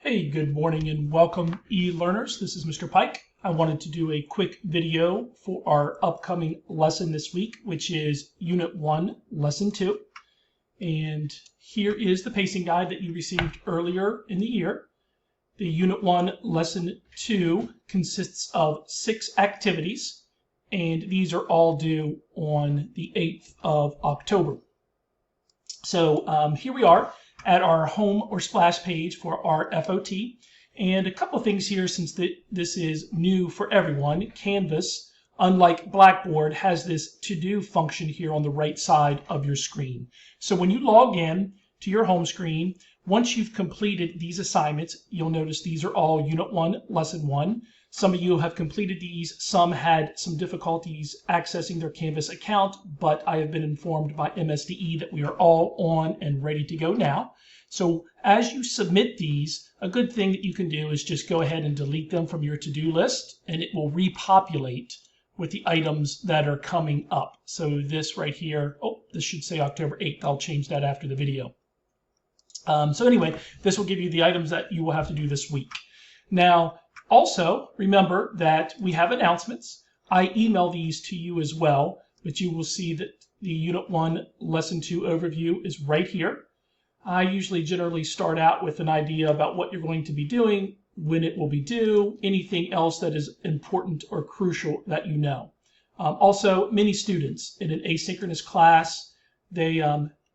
Hey, good morning and welcome e-learners. This is Mr. Pike. I wanted to do a quick video for our upcoming lesson this week, which is Unit 1, Lesson 2. And here is the pacing guide that you received earlier in the year. The Unit 1, Lesson 2 consists of 6 activities, and these are all due on the 8th of October. So here we are at our home or splash page for our FOT. And a couple of things here, since this is new for everyone. Canvas, unlike Blackboard, has this to-do function here on the right side of your screen. So when you log in to your home screen, once you've completed these assignments, you'll notice these are all Unit 1, Lesson 1. Some of you have completed these, some had some difficulties accessing their Canvas account, but I have been informed by MSDE that we are all on and ready to go now. So as you submit these, a good thing that you can do is just go ahead and delete them from your to-do list, and it will repopulate with the items that are coming up. So this right here, this should say October 8th. I'll change that after the video. So anyway, this will give you the items that you will have to do this week. Now, also, remember that we have announcements. I email these to you as well, but you will see that the Unit 1 Lesson 2 overview is right here. I usually generally start out with an idea about what you're going to be doing, when it will be due, anything else that is important or crucial that you know. Also, many students in an asynchronous class, they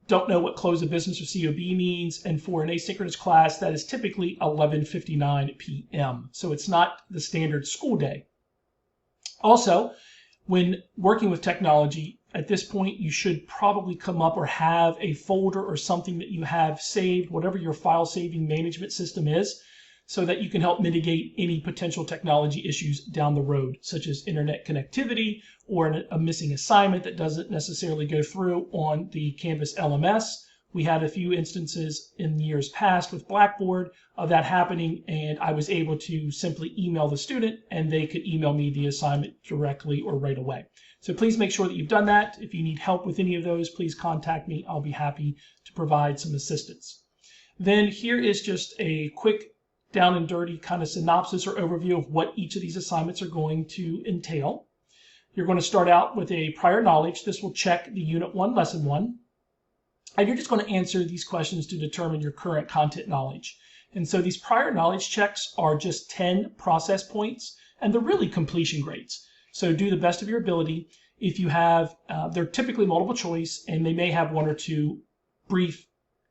don't know what close of business or COB means, and for an asynchronous class, that is typically 11:59 p.m. So it's not the standard school day. Also, when working with technology, at this point, you should probably come up or have a folder or something that you have saved, whatever your file saving management system is, so that you can help mitigate any potential technology issues down the road, such as internet connectivity or a missing assignment that doesn't necessarily go through on the Canvas LMS. We had a few instances in years past with Blackboard of that happening, and I was able to simply email the student and they could email me the assignment directly or right away. So please make sure that you've done that. If you need help with any of those, please contact me. I'll be happy to provide some assistance. Then here is just a quick down and dirty kind of synopsis or overview of what each of these assignments are going to entail. You're going to start out with a prior knowledge. This will check the Unit 1, Lesson 1. And you're just going to answer these questions to determine your current content knowledge. And so these prior knowledge checks are just 10 process points, and they're really completion grades. So do the best of your ability. If you have, they're typically multiple choice, and they may have 1 or 2 brief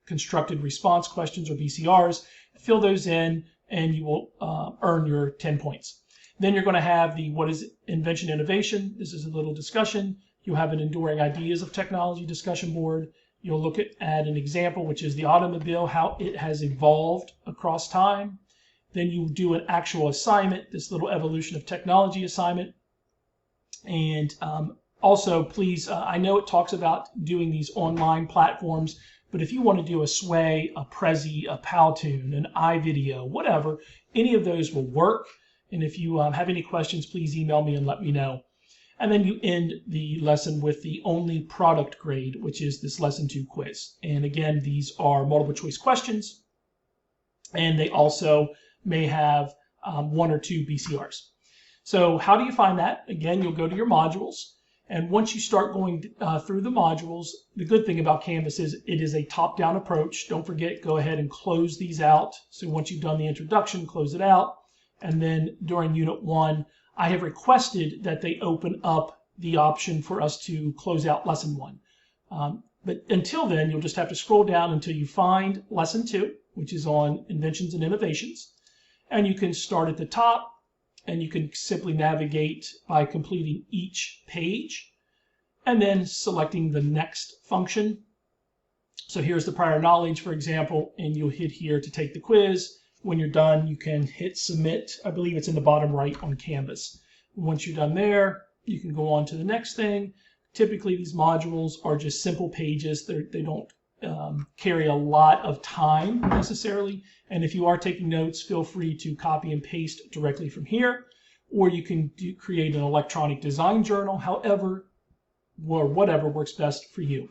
constructed response questions or BCRs. Fill those in, and you will earn your 10 points. Then you're going to have the what is Invention Innovation. This is a little discussion. You'll have an Enduring Ideas of Technology discussion board. You'll look at an example, which is the automobile, how it has evolved across time. Then you do an actual assignment, this little evolution of technology assignment. And also, please, I know it talks about doing these online platforms, but if you want to do a Sway, a Prezi, a Powtoon, an iVideo, whatever, any of those will work. And if you have any questions, please email me and let me know. And then you end the lesson with the only product grade, which is this Lesson 2 quiz. And again, these are multiple choice questions, and they also may have 1 or 2 BCRs. So how do you find that? Again, you'll go to your modules. And once you start going through the modules, the good thing about Canvas is it is a top-down approach. Don't forget, go ahead and close these out. So once you've done the introduction, close it out. And then during Unit 1, I have requested that they open up the option for us to close out Lesson 1. But until then, you'll just have to scroll down until you find Lesson 2, which is on Inventions and Innovations. And you can start at the top, and you can simply navigate by completing each page and then selecting the next function. So here's the prior knowledge, for example, and you'll hit here to take the quiz. When you're done, you can hit submit. I believe it's in the bottom right on Canvas. Once you're done there, you can go on to the next thing. Typically, these modules are just simple pages. They don't carry a lot of time necessarily. And if you are taking notes, feel free to copy and paste directly from here, or you can create an electronic design journal, however or whatever works best for you.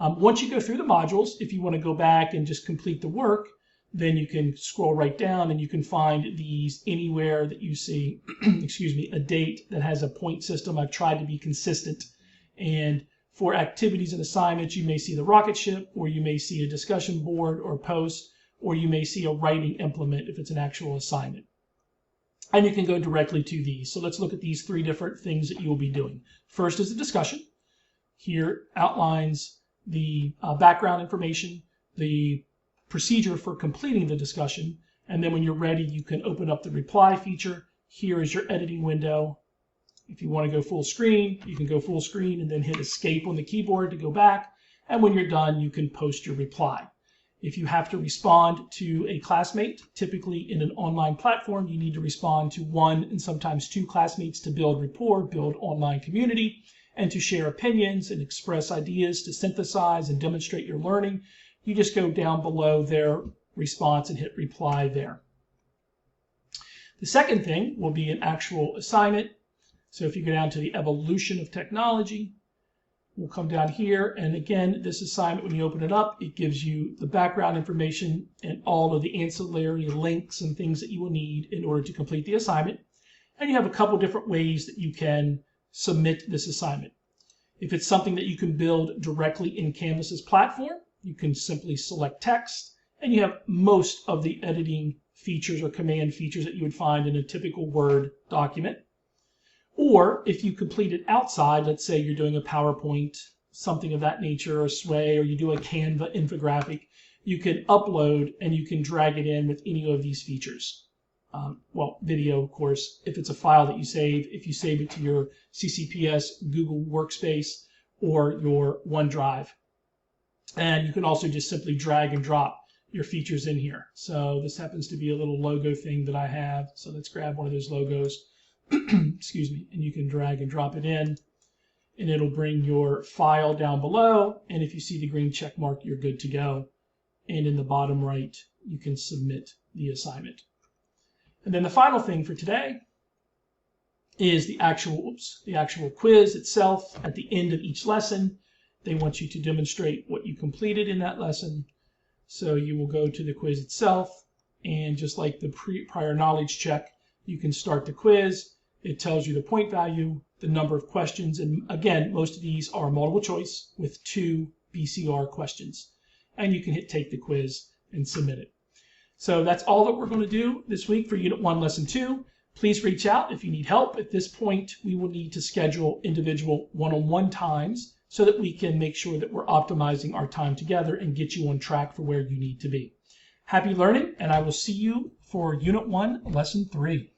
Once you go through the modules, if you want to go back and just complete the work, then you can scroll right down and you can find these anywhere that you see, excuse me, a date that has a point system. I've tried to be consistent. And for activities and assignments, you may see the rocket ship, or you may see a discussion board or post, or you may see a writing implement if it's an actual assignment. And you can go directly to these. So let's look at these three different things that you'll be doing. First is the discussion. Here outlines the background information, the procedure for completing the discussion, and then when you're ready, you can open up the reply feature. Here is your editing window. If you want to go full screen, you can go full screen and then hit escape on the keyboard to go back. And when you're done, you can post your reply. If you have to respond to a classmate, typically in an online platform, you need to respond to one and sometimes two classmates to build rapport, build online community, and to share opinions and express ideas, to synthesize and demonstrate your learning. You just go down below their response and hit reply there. The second thing will be an actual assignment. So if you go down to the evolution of technology, we'll come down here. And again, this assignment, when you open it up, it gives you the background information and all of the ancillary links and things that you will need in order to complete the assignment. And you have a couple different ways that you can submit this assignment. If it's something that you can build directly in Canvas's platform, you can simply select text, and you have most of the editing features or command features that you would find in a typical Word document. Or if you complete it outside, let's say you're doing a PowerPoint, something of that nature, or Sway, or you do a Canva infographic, you can upload and you can drag it in with any of these features. Well, video, of course, if it's a file that you save, if you save it to your CCPS, Google Workspace, or your OneDrive. And you can also just simply drag and drop your features in here. So this happens to be a little logo thing that I have. So let's grab one of those logos, excuse me, and you can drag and drop it in, and it'll bring your file down below. And if you see the green check mark, you're good to go. And in the bottom right, you can submit the assignment. And then the final thing for today is the actual quiz itself. At the end of each lesson, they want you to demonstrate what you completed in that lesson. So you will go to the quiz itself, and just like the prior knowledge check, you can start the quiz. It tells you the point value, the number of questions, and again, most of these are multiple choice with 2 BCR questions. And you can hit take the quiz and submit it. So that's all that we're going to do this week for Unit 1, Lesson 2. Please reach out if you need help. At this point, we will need to schedule individual one-on-one times so that we can make sure that we're optimizing our time together and get you on track for where you need to be. Happy learning, and I will see you for Unit 1, Lesson 3.